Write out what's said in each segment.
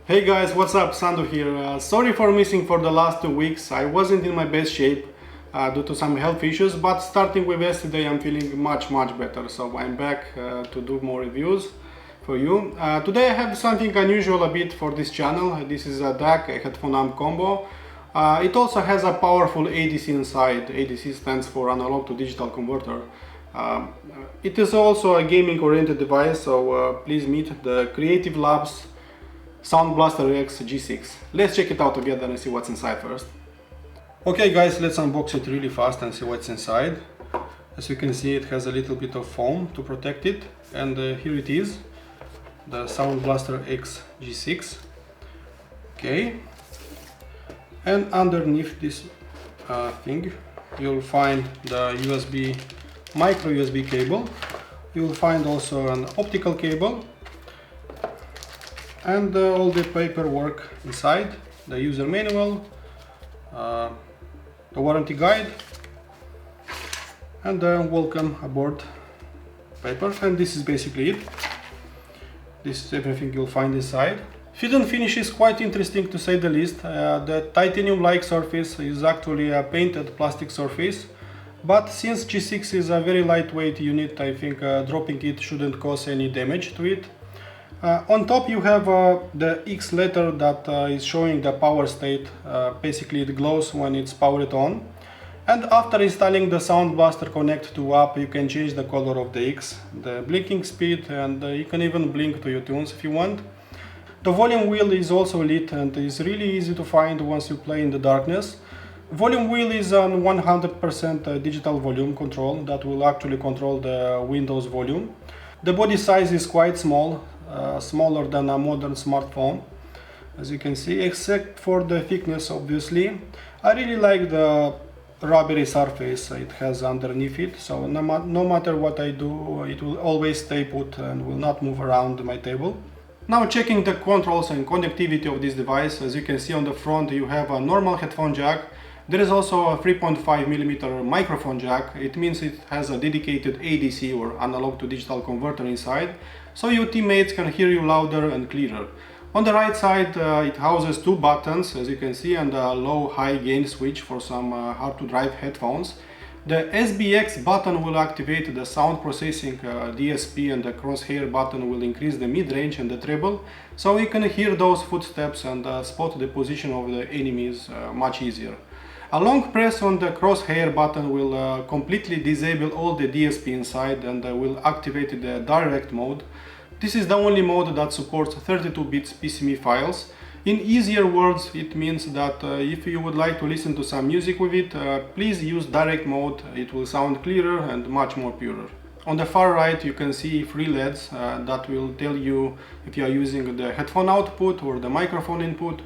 Hey guys, what's up? Sandu here. Sorry for missing for the last 2 weeks. I wasn't in my best shape due to some health issues, but starting with yesterday I'm feeling much better. So I'm back to do more reviews for you. Today I have something unusual a bit for this channel. This is a DAC Headphone Amp combo. It also has a powerful ADC inside. ADC stands for analog to digital converter. It is also a gaming oriented device, so please meet the Creative Labs BlasterX G6. Let's check it out together and see what's inside first. Okay guys, let's unbox it really fast and see what's inside. As you can see, it has a little bit of foam to protect it, and here it is, the BlasterX G6. Okay, and underneath this thing you'll find the micro USB cable. You'll find also an optical cable and all the paperwork inside, the user manual, the warranty guide, and the welcome aboard paper. And this is basically it. This is everything you'll find inside. Fit and finish is quite interesting, to say the least. The titanium-like surface is actually a painted plastic surface, but since G6 is a very lightweight unit, I think dropping it shouldn't cause any damage to it. On top you have the X letter that is showing the power state. Basically it glows when it's powered on. And after installing the Sound Blaster Connect 2 app, you can change the color of the X, the blinking speed, and you can even blink to your tunes if you want. The volume wheel is also lit and is really easy to find once you play in the darkness. Volume wheel is on 100% digital volume control that will actually control the Windows volume. The body size is quite small, smaller than a modern smartphone, as you can see, except for the thickness obviously. I really like the rubbery surface it has underneath it, so no matter what I do, it will always stay put and will not move around my table. Now checking the controls and connectivity of this device. As you can see, on the front you have a normal headphone jack. There is also a 3.5mm microphone jack. It means it has a dedicated ADC or analog to digital converter inside, so your teammates can hear you louder and clearer. On the right side it houses two buttons, as you can see, and a low-high gain switch for some hard-to-drive headphones. The SBX button will activate the sound processing DSP, and the crosshair button will increase the mid-range and the treble, so you can hear those footsteps and spot the position of the enemies much easier. A long press on the crosshair button will completely disable all the DSP inside and will activate the direct mode. This is the only mode that supports 32-bit PCM files. In easier words, it means that if you would like to listen to some music with it, please use direct mode. It will sound clearer and much more purer. On the far right you can see 3 LEDs that will tell you if you are using the headphone output or the microphone input,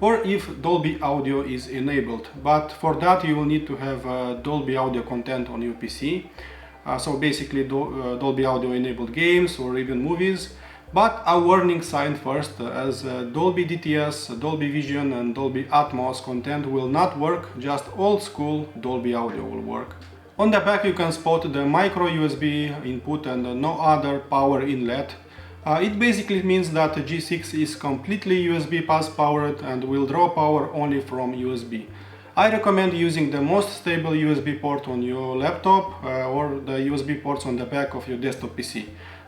or if Dolby Audio is enabled. But for that you will need to have Dolby Audio content on your PC. So basically Dolby Audio enabled games or even movies. But a warning sign first, as Dolby DTS, Dolby Vision and Dolby Atmos content will not work, just old school Dolby Audio will work. On the back you can spot the micro USB input and no other power inlet. It basically means that G6 is completely USB pass powered and will draw power only from USB. I recommend using the most stable USB port on your laptop or the USB ports on the back of your desktop PC.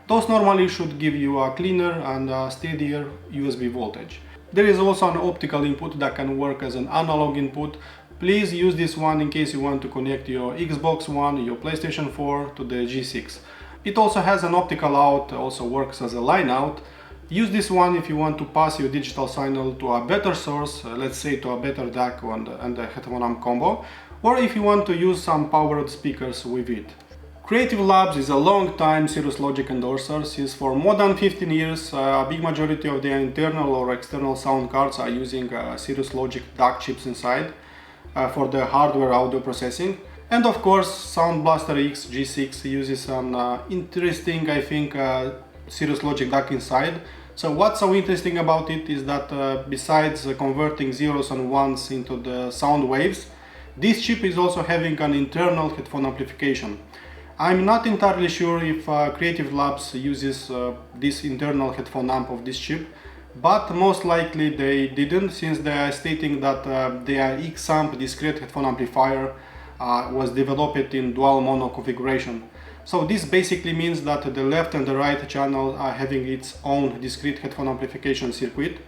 Those normally should give you a cleaner and a steadier USB voltage. There is also an optical input that can work as an analog input. Please use this one in case you want to connect your Xbox One, your PlayStation 4 to the G6. It also has an optical out, also works as a line out. Use this one if you want to pass your digital signal to a better source, let's say to a better DAC and the headphone amp combo, or if you want to use some powered speakers with it. Creative Labs is a long-time Cirrus Logic endorser. Since for more than 15 years, a big majority of their internal or external sound cards are using Cirrus Logic DAC chips inside for the hardware audio processing. And of course, Sound BlasterX G6 uses an interesting, I think, Cirrus Logic DAC inside. So what's so interesting about it is that besides converting zeros and ones into the sound waves, this chip is also having an internal headphone amplification. I'm not entirely sure if Creative Labs uses this internal headphone amp of this chip, but most likely they didn't, since they are stating that the DAC Amp discrete headphone amplifier was developed in dual mono configuration. So this basically means that the left and the right channel are having its own discrete headphone amplification circuit,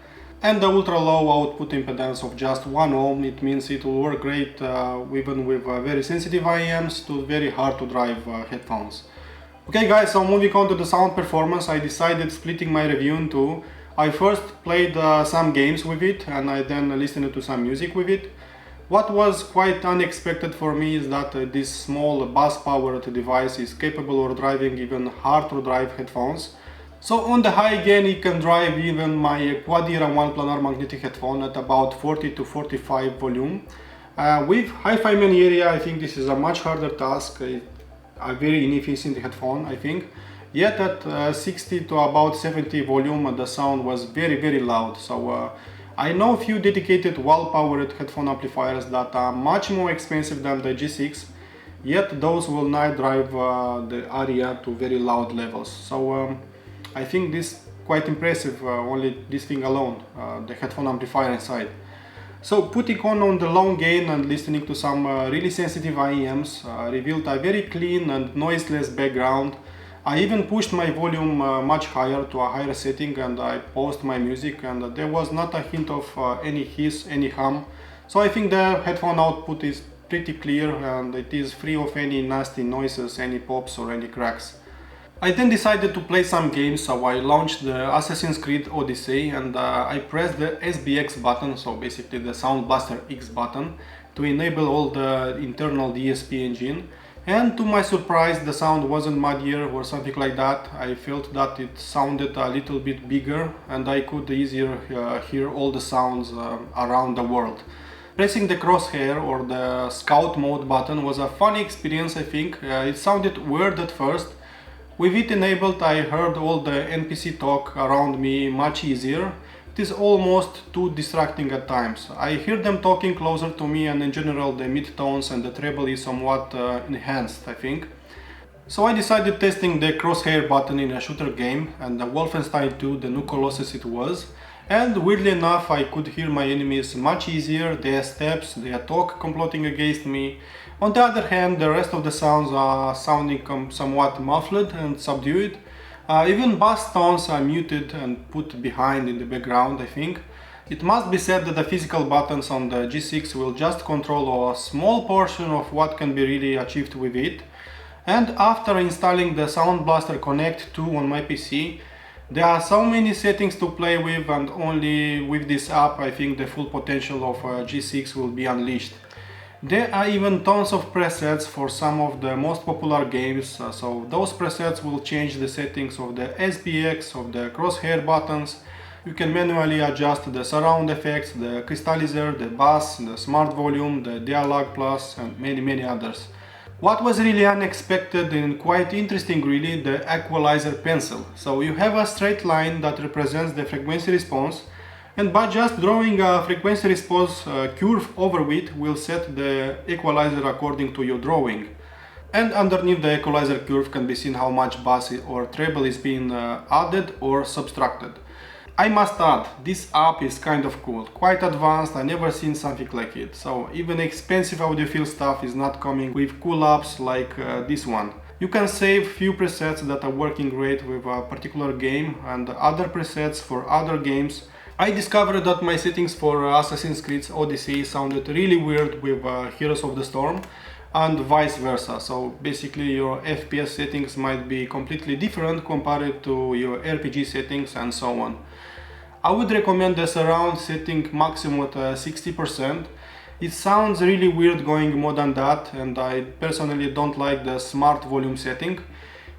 and the ultra low output impedance of just 1 ohm. It means it will work great even with very sensitive IEMs to very hard to drive headphones. Okay guys, so moving on to the sound performance, I decided splitting my review in two. I first played some games with it, and I then listened to some music with it. What was quite unexpected for me is that this small bass-powered device is capable of driving even hard-to-drive headphones. So on the high gain it can drive even my Quad Era 1 planar magnetic headphone at about 40 to 45 volume. With hi-fi many area, I think this is a much harder task, a very inefficient headphone, I think. Yet at 60 to about 70 volume the sound was very loud. So I know a few dedicated wall-powered headphone amplifiers that are much more expensive than the G6, yet those will not drive the area to very loud levels. So I think this quite impressive, only this thing alone, the headphone amplifier inside. So putting on the low gain and listening to some really sensitive IEMs revealed a very clean and noiseless background. I even pushed my volume much higher to a higher setting, and I paused my music, and there was not a hint of any hiss, any hum. So I think the headphone output is pretty clear, and it is free of any nasty noises, any pops or any cracks. I then decided to play some games, so I launched the Assassin's Creed Odyssey, and I pressed the SBX button, so basically the Sound Blaster X button, to enable all the internal DSP engine. And to my surprise, the sound wasn't muddier or something like that. I felt that it sounded a little bit bigger, and I could easier hear all the sounds around the world. Pressing the crosshair or the scout mode button was a funny experience, I think. It sounded weird at first. With it enabled, I heard all the NPC talk around me much easier. It is almost too distracting at times. I hear them talking closer to me, and in general the mid-tones and the treble is somewhat enhanced, I think. So I decided testing the crosshair button in a shooter game, and the Wolfenstein 2, the New Colossus it was. And weirdly enough, I could hear my enemies much easier, their steps, their talk complotting against me. On the other hand, the rest of the sounds are sounding somewhat muffled and subdued. Even bass tones are muted and put behind in the background, I think. It must be said that the physical buttons on the G6 will just control a small portion of what can be really achieved with it. And after installing the Sound Blaster Connect 2 on my PC, there are so many settings to play with, and only with this app I think the full potential of G6 will be unleashed. There are even tons of presets for some of the most popular games, so those presets will change the settings of the SBX, of the crosshair buttons. You can manually adjust the surround effects, the crystallizer, the bass, the smart volume, the Dialog Plus, and many others. What was really unexpected and quite interesting really, the equalizer pencil. So you have a straight line that represents the frequency response, and by just drawing a frequency response curve over it will set the equalizer according to your drawing. And underneath the equalizer curve can be seen how much bass or treble is being added or subtracted. I must add, this app is kind of cool, quite advanced. I never seen something like it. So even expensive audiophile stuff is not coming with cool apps like this one. You can save few presets that are working great with a particular game and other presets for other games. I discovered that my settings for Assassin's Creed Odyssey sounded really weird with Heroes of the Storm, and vice versa. So basically your FPS settings might be completely different compared to your RPG settings and so on. I would recommend the surround setting maximum at 60%. It sounds really weird going more than that, and I personally don't like the smart volume setting.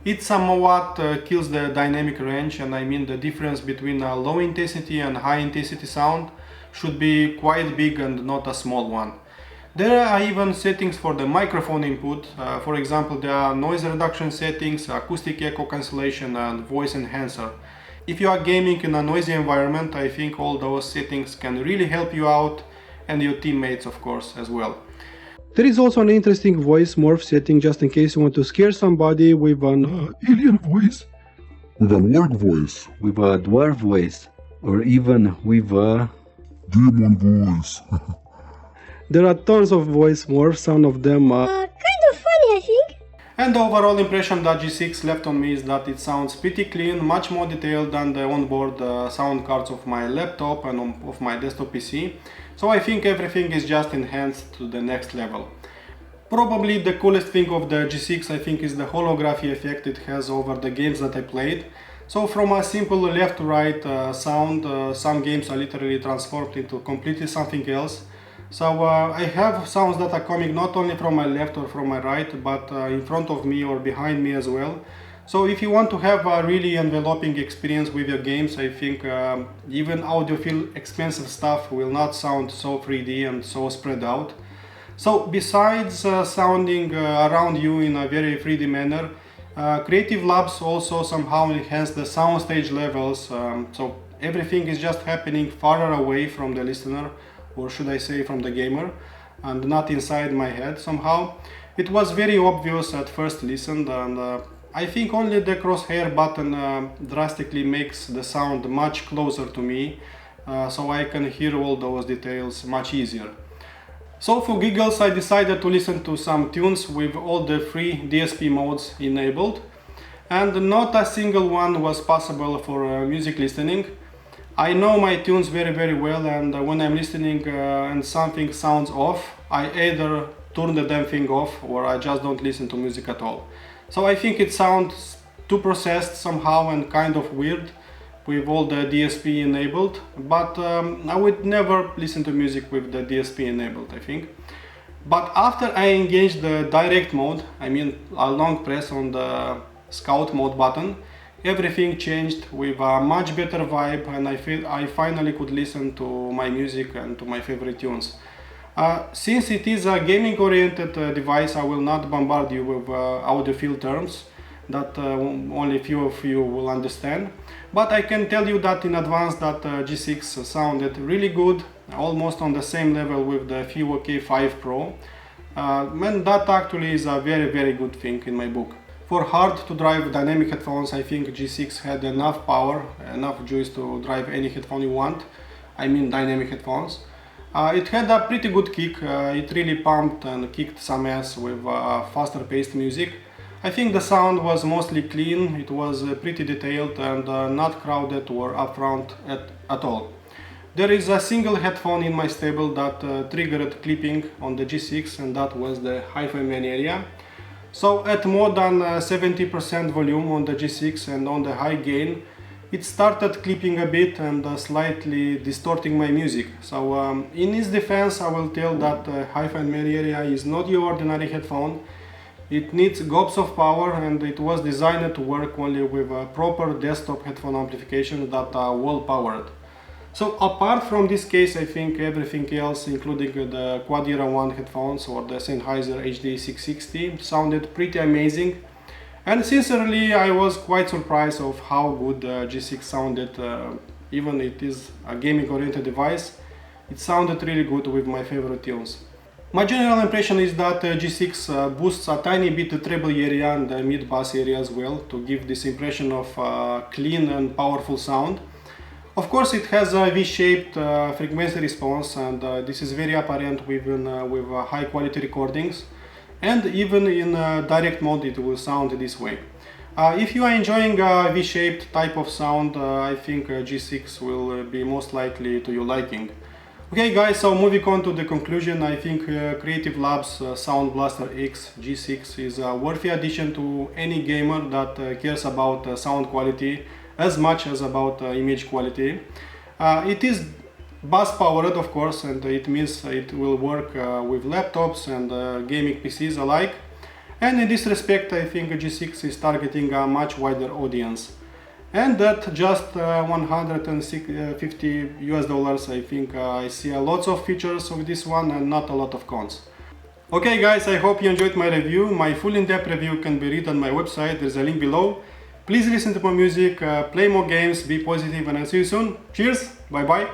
It somewhat kills the dynamic range, and I mean the difference between a low intensity and high intensity sound should be quite big and not a small one. There are even settings for the microphone input. For example, there are noise reduction settings, acoustic echo cancellation and voice enhancer. If you are gaming in a noisy environment, I think all those settings can really help you out, and your teammates of course as well. There is also an interesting voice morph setting just in case you want to scare somebody with an alien voice, with a nerd voice, with a dwarf voice, or even with a demon voice. There are tons of voice more, some of them kind of funny, I think. And the overall impression that G6 left on me is that it sounds pretty clean, much more detailed than the onboard sound cards of my laptop and of my desktop PC. So I think everything is just enhanced to the next level. Probably the coolest thing of the G6 I think is the holography effect it has over the games that I played. So from a simple left to right sound, some games are literally transformed into completely something else. So I have sounds that are coming not only from my left or from my right, but in front of me or behind me as well. So if you want to have a really enveloping experience with your games, I think even audiophile expensive stuff will not sound so 3D and so spread out. So besides sounding around you in a very 3D manner, Creative Labs also somehow enhance the soundstage levels, so everything is just happening farther away from the listener, or should I say from the gamer, and not inside my head somehow. It was very obvious at first listen, and I think only the crosshair button drastically makes the sound much closer to me, so I can hear all those details much easier. So for giggles I decided to listen to some tunes with all the three DSP modes enabled, and not a single one was possible for music listening. I know my tunes very well, and when I'm listening and something sounds off, I either turn the damn thing off or I just don't listen to music at all. So I think it sounds too processed somehow and kind of weird with all the DSP enabled, but I would never listen to music with the DSP enabled, I think. But after I engaged the direct mode, I mean a long press on the scout mode button, everything changed with a much better vibe, and I feel I finally could listen to my music and to my favorite tunes. Since it is a gaming oriented device, I will not bombard you with audiophile terms that only few of you will understand, but I can tell you that in advance that G6 sounded really good, almost on the same level with the Fuo K5 Pro, and that actually is a very good thing in my book. For hard to drive dynamic headphones, I think G6 had enough power, enough juice to drive any headphone you want, I mean dynamic headphones. It had a pretty good kick, it really pumped and kicked some ass with faster paced music. I think the sound was mostly clean, it was pretty detailed and not crowded or upfront at all. There is a single headphone in my stable that triggered clipping on the G6, and that was the Hi-Fi Man area. So at more than 70% volume on the G6 and on the high gain, it started clipping a bit and slightly distorting my music. So in its defense, I will tell that Hi-Fi Man area is not your ordinary headphone. It needs gobs of power, and it was designed to work only with a proper desktop headphone amplification that are wall powered. So apart from this case, I think everything else, including the Quad Era 1 headphones or the Sennheiser HD660, sounded pretty amazing. And sincerely, I was quite surprised of how good G6 sounded, even it is a gaming oriented device. It sounded really good with my favorite tunes. My general impression is that G6 boosts a tiny bit the treble area and the mid-bass area as well, to give this impression of clean and powerful sound. Of course, it has a V-shaped frequency response, and this is very apparent with high quality recordings, and even in direct mode it will sound this way. If you are enjoying a V-shaped type of sound, I think G6 will be most likely to your liking. Okay guys, so moving on to the conclusion, I think Creative Labs Sound BlasterX G6 is a worthy addition to any gamer that cares about sound quality as much as about image quality. It is bus powered, of course, and it means it will work with laptops and gaming PCs alike. And in this respect, I think G6 is targeting a much wider audience. And at just $150, I think I see lots of features of this one and not a lot of cons. Okay guys, I hope you enjoyed my review. My full in-depth review can be read on my website, there's a link below. Please listen to my music, play more games, be positive, and I'll see you soon. Cheers, bye bye.